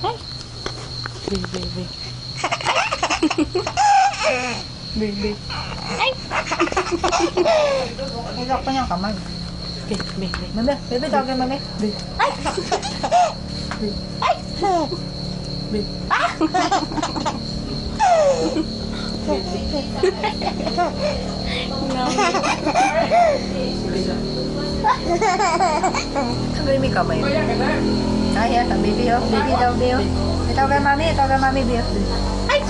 Ay. Be. Be. Ay. Ilak pa niyang kamay. Be. Mami, bebe, tawagin mami. Be. Ay. Be. Ay. Be. Ah. Sabi may kamay. Ay, sabi biyo. Baby daw biyo. Itaw kay mami biyo. Ay.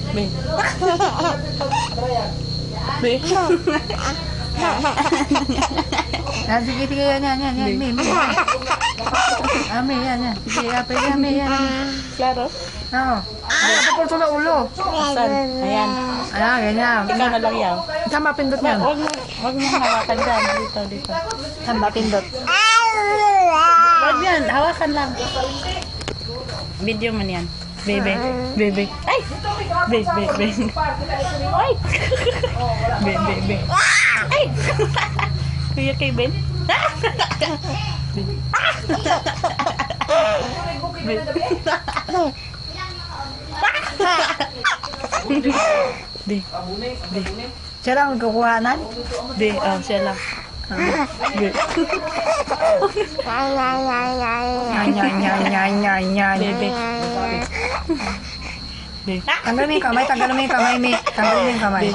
Be. Be. Yan, sige, yan. Mi. Yan. Sige, apa yan. Klaro? Oo. Ay, napapulso na ulo. Saan? Ayan. Ayan, ganyan. Ikaw na lang yan. Saan mapindot yan? Wag mo hawakan dyan. Dito. Saan mapindot? Wag yan. Hawakan lang. Video mo niyan. Bebe. Ay! Be. Ay! Be. Ay! Kuya kay Ben? Be. Siya lang magkukuhanan? Be. Oh, siya lang. Be. Yan. Bebe. Be. Tanggalin mo yung kamay, Mi. Tanggalin mo yung kamay.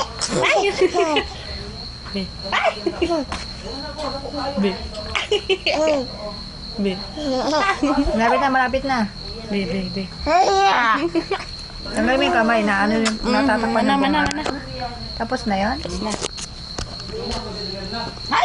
Be. Be. Be. Malapit na. Be. Tanggalin mo yung kamay na ano yung natatakpan ng Mana. Tapos na yan? Tapos na. Ay!